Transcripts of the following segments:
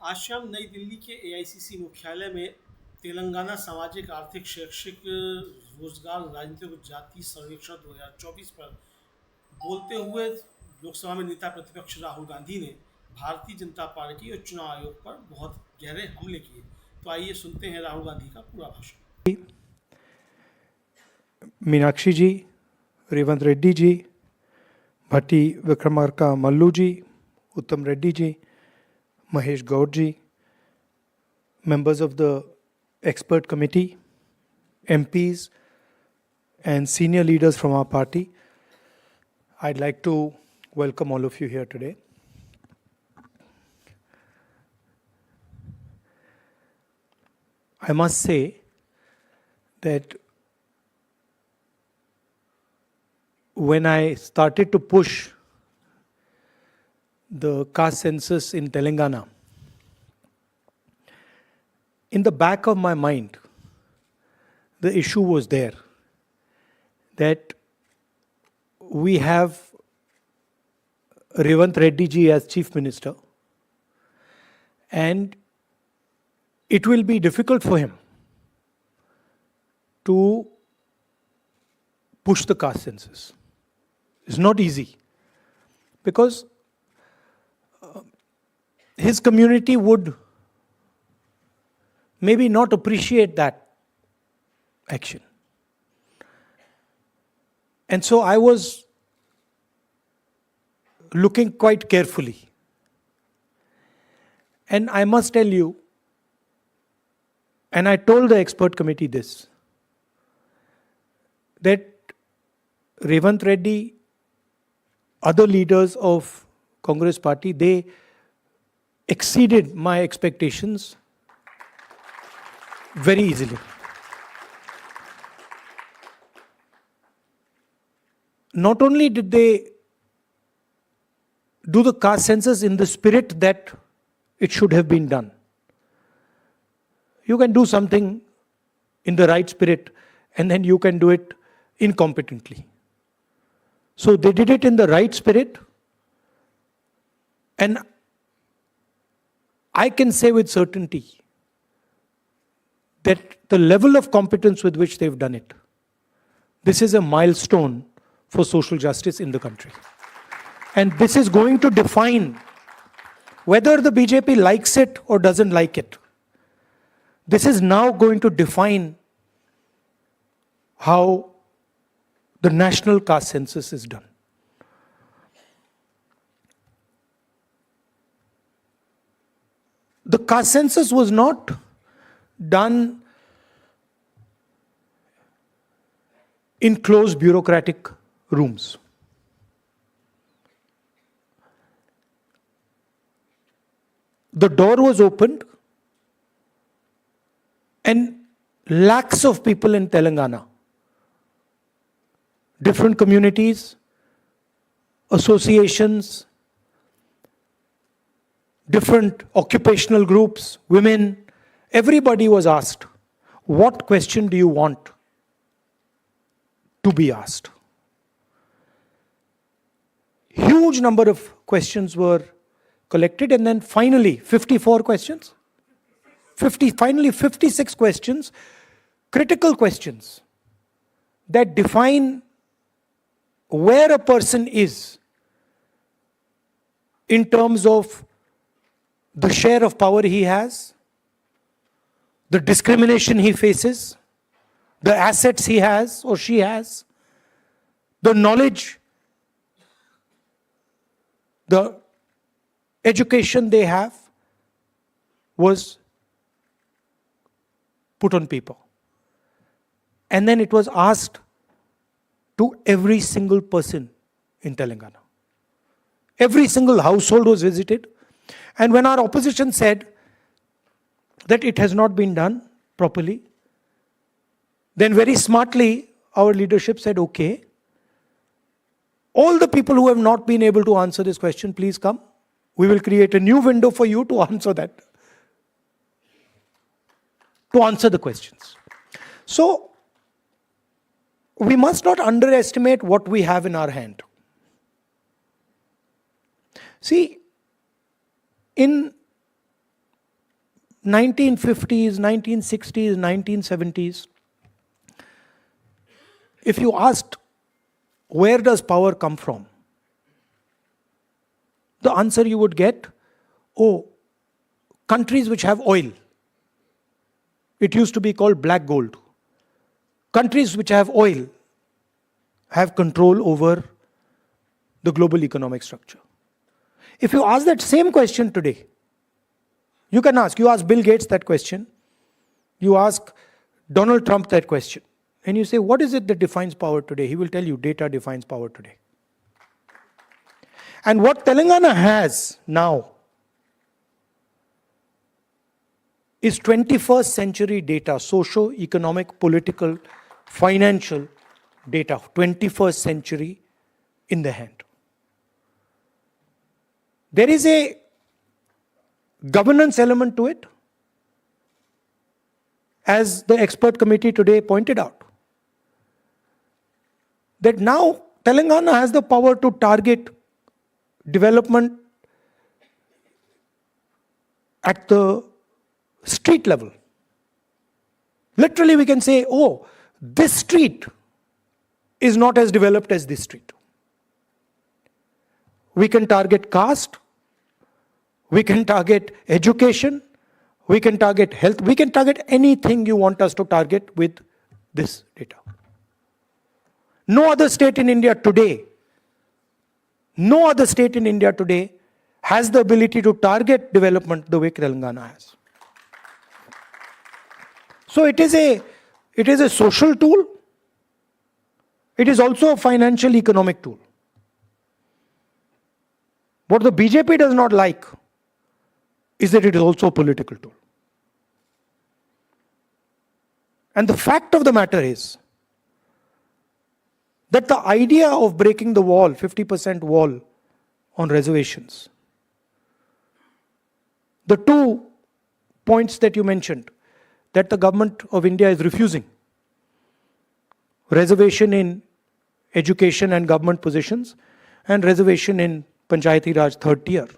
आज शाम नई दिल्ली के एआईसीसी मुख्यालय में तेलंगाना सामाजिक आर्थिक शैक्षिक रोजगार राजनीतिक जाति सर्वेक्षण 2024 पर बोलते हुए लोकसभा में नेता प्रतिपक्ष राहुल गांधी ने भारतीय जनता पार्टी और चुनाव आयोग पर बहुत गहरे हमले किए। तो आइए सुनते हैं राहुल गांधी का पूरा भाषण। मीनाक्षी जी, रेवंत रेड्डी जी, भट्टी विक्रमार्का मल्लू जी, उत्तम Reddy ji, Mahesh Gaudji, members of the expert committee, MPs, and senior leaders from our party, I'd like to welcome all of you here today. I must say that when I started to push the caste census in Telangana, in the back of my mind, the issue was there that we have Revanth Reddy ji as Chief Minister, and it will be difficult for him to push the caste census. It's not easy because his community would maybe not appreciate that action. And so I was looking quite carefully. And I must tell you, and I told the expert committee this, that Revanth Reddy, other leaders of Congress party, they exceeded my expectations very easily. Not only did they do the caste census in the spirit that it should have been done. You can do something in the right spirit and then you can do it incompetently. So they did it in the right spirit, and I can say with certainty that the level of competence with which they've done it, this is a milestone for social justice in the country. And this is going to define whether the BJP likes it or doesn't like it. This is now going to define how the national caste census is done. The caste census was not done in closed bureaucratic rooms. The door was opened and lakhs of people in Telangana, different communities, associations, different occupational groups, women, everybody was asked, what question do you want to be asked? Huge number of questions were collected, and then finally 54 questions, finally 56 questions, critical questions that define where a person is in terms of the share of power he has, the discrimination he faces, the assets he has or she has, the knowledge, the education they have was put on paper. And then it was asked to every single person in Telangana. Every single household was visited. And when our opposition said that it has not been done properly, then very smartly our leadership said, okay, all the people who have not been able to answer this question, please come. We will create a new window for you to answer that, to answer the questions. So, we must not underestimate what we have in our hand. See, in 1950s, 1960s, 1970s, if you asked, where does power come from? The answer you would get, oh, countries which have oil. It used to be called black gold. Countries which have oil have control over the global economic structure. If you ask that same question today, you ask Bill Gates that question, you ask Donald Trump that question, and you say, what is it that defines power today? He will tell you, data defines power today. And what Telangana has now is 21st century data, socio-economic, political, financial data, 21st century in the hand. There is a governance element to it, as the expert committee today pointed out, that now Telangana has the power to target development at the street level. Literally we can say, oh, this street is not as developed as this street. We can target caste, we can target education, we can target health, we can target anything you want us to target with this data. No other state in India today has the ability to target development the way Telangana has. So it is a social tool. It is also a financial economic tool. What the BJP does not like is that it is also a political tool. And the fact of the matter is that the idea of breaking the wall, 50% wall on reservations, the 2 points that you mentioned, that the government of India is refusing, reservation in education and government positions and reservation in Panchayati Raj third tier,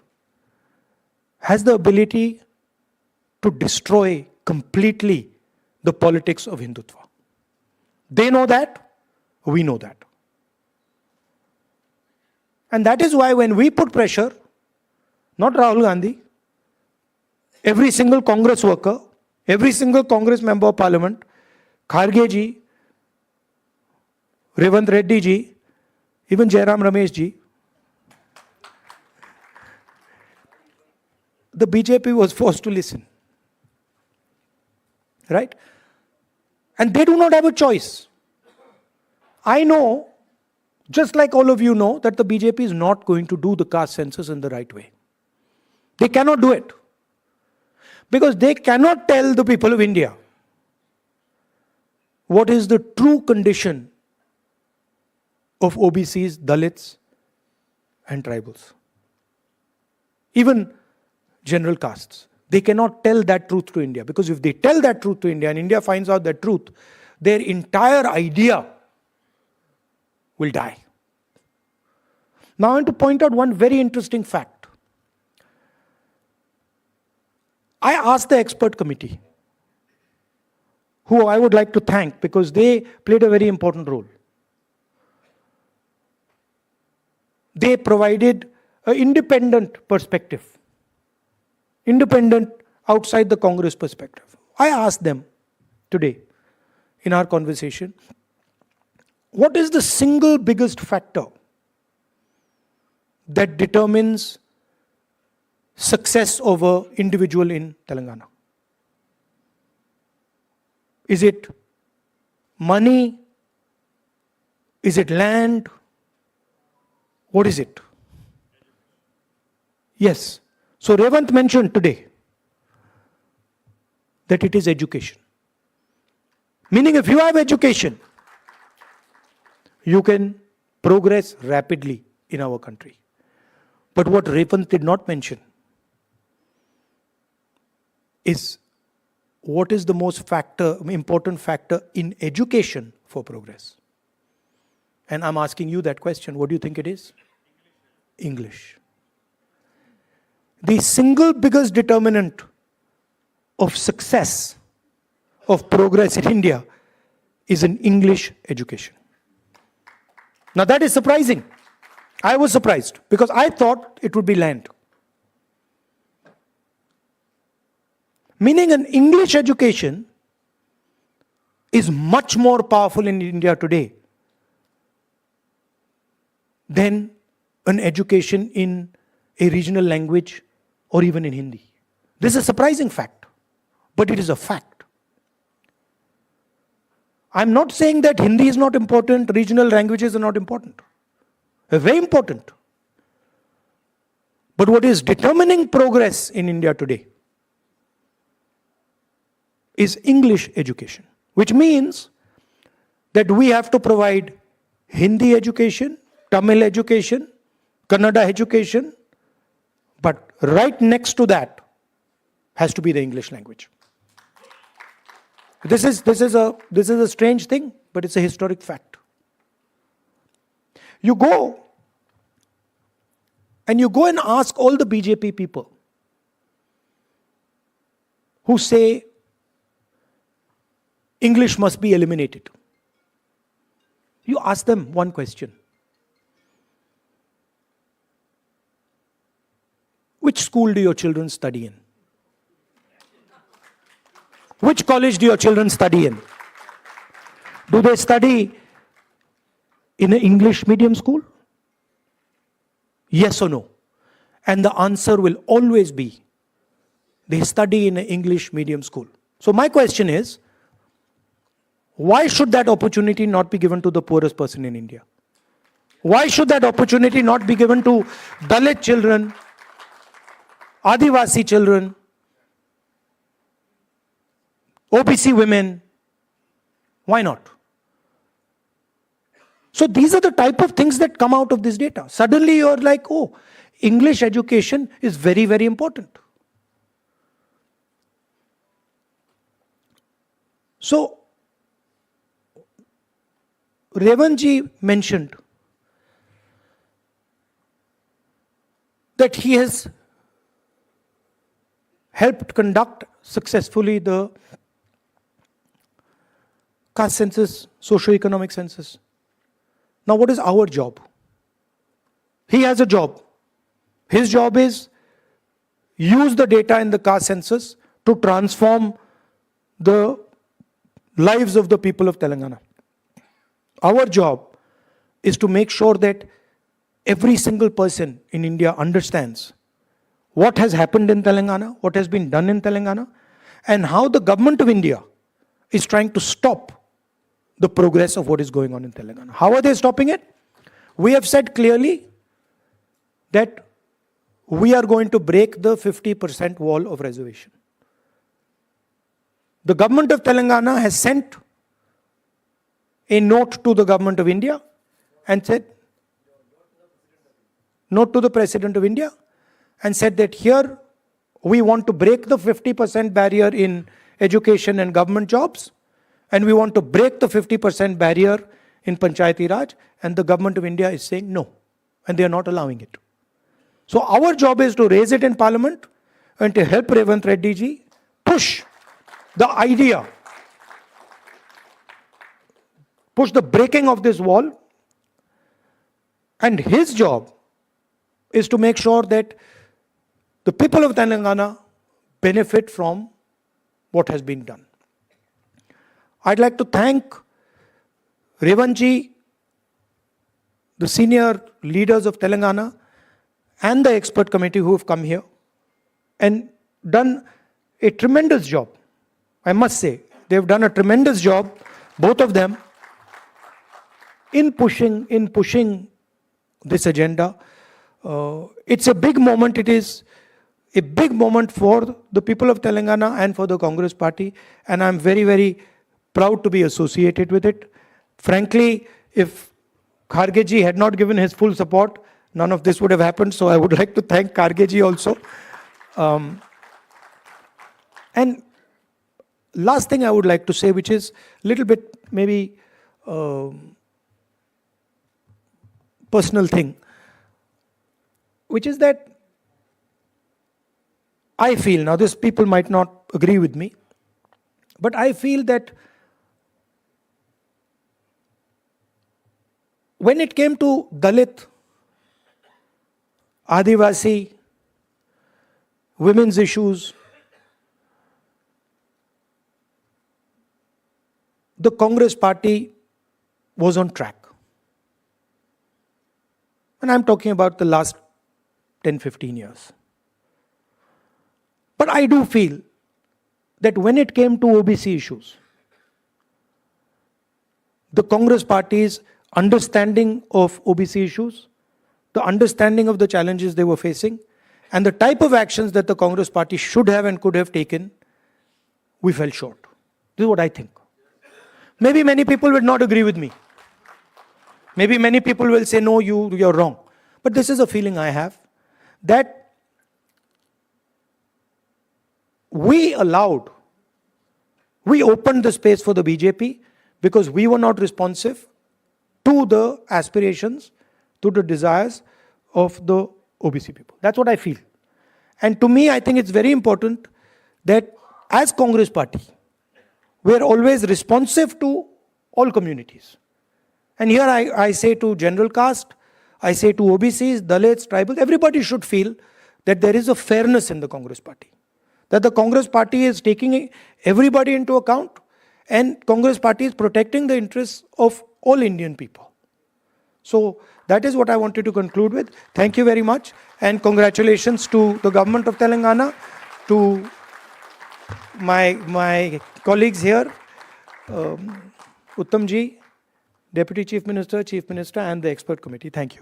has the ability to destroy completely the politics of Hindutva. They know that, we know that. And that is why when we put pressure, not Rahul Gandhi, every single Congress worker, every single Congress member of Parliament, Kharge ji, Revant Reddy ji, even Jairam Ramesh ji, the BJP was forced to listen. Right? And they do not have a choice. I know, just like all of you know, that the BJP is not going to do the caste census in the right way. They cannot do it. Because they cannot tell the people of India what is the true condition of OBCs, Dalits, and tribals. Even general castes. They cannot tell that truth to India. Because if they tell that truth to India and India finds out that truth, their entire idea will die. Now I want to point out one very interesting fact. I asked the expert committee, who I would like to thank because they played a very important role. They provided an independent perspective, independent outside the Congress perspective. I asked them today in our conversation, what is the single biggest factor that determines success over individual in Telangana? Is it money? Is it land? What is it? Yes. So Revant mentioned today that it is education. Meaning if you have education, you can progress rapidly in our country. But what Revant did not mention is what is the most important factor in education for progress. And I'm asking you that question. What do you think it is? English. The single biggest determinant of success, of progress in India is in English education. Now that is surprising. I was surprised because I thought it would be land. Meaning an English education is much more powerful in India today than an education in a regional language or even in Hindi. This is a surprising fact, but it is a fact. I'm not saying that Hindi is not important, regional languages are not important. They're very important. But what is determining progress in India today is English education, which means that we have to provide Hindi education, Tamil education, Kannada education, but right next to that has to be the English language. This is a strange thing, but it's a historic fact. You go and ask all the BJP people who say English must be eliminated. You ask them one question. Which school do your children study in? Which college do your children study in? Do they study in an English medium school? Yes or no? And the answer will always be, they study in an English medium school. So my question is, why should that opportunity not be given to the poorest person in India? Why should that opportunity not be given to Dalit children, Adivasi children, OBC women? Why not? So these are the type of things that come out of this data. Suddenly you're like, oh, English education is very, very important. So Revant ji mentioned that he has helped conduct successfully the caste census, socio-economic census. Now what is our job? He has a job. His job is use the data in the caste census to transform the lives of the people of Telangana. Our job is to make sure that every single person in India understands what has happened in Telangana, what has been done in Telangana, and how the government of India is trying to stop the progress of what is going on in Telangana. How are they stopping it? We have said clearly that we are going to break the 50% wall of reservation. The government of Telangana has sent a note to the government of India and said, note to the President of India and said that here we want to break the 50% barrier in education and government jobs, and we want to break the 50% barrier in Panchayati Raj, and the government of India is saying no, and they are not allowing it. So our job is to raise it in Parliament and to help Revant Reddy ji push the idea, push the breaking of this wall, and his job is to make sure that the people of Telangana benefit from what has been done. I'd like to thank Revant ji, the senior leaders of Telangana, and the expert committee who have come here and done a tremendous job. I must say, they've done a tremendous job, both of them, in pushing this agenda. It's a big moment. It is a big moment for the people of Telangana and for the Congress party, and I'm very, very proud to be associated with it. Frankly, if Kharge ji had not given his full support, none of this would have happened. So I would like to thank Kharge ji also. And last thing I would like to say, which is a little bit maybe personal thing, which is that I feel, now this people might not agree with me, but I feel that when it came to Dalit, Adivasi, women's issues, the Congress party was on track. And I'm talking about the last 10-15 years. But I do feel that when it came to OBC issues, the Congress party's understanding of OBC issues, the understanding of the challenges they were facing, and the type of actions that the Congress party should have and could have taken, we fell short. This is what I think. Maybe many people would not agree with me. Maybe many people will say, no, you're wrong. But this is a feeling I have, that we opened the space for the BJP because we were not responsive to the aspirations, to the desires of the OBC people. That's what I feel. And to me, I think it's very important that as Congress party, we are always responsive to all communities. And here I say to general caste, I say to OBCs, Dalits, tribals, everybody should feel that there is a fairness in the Congress party. That the Congress party is taking everybody into account, and Congress party is protecting the interests of all Indian people. So that is what I wanted to conclude with. Thank you very much, and congratulations to the government of Telangana, to my colleagues here, Uttam ji, Deputy Chief Minister, and the expert committee. Thank you.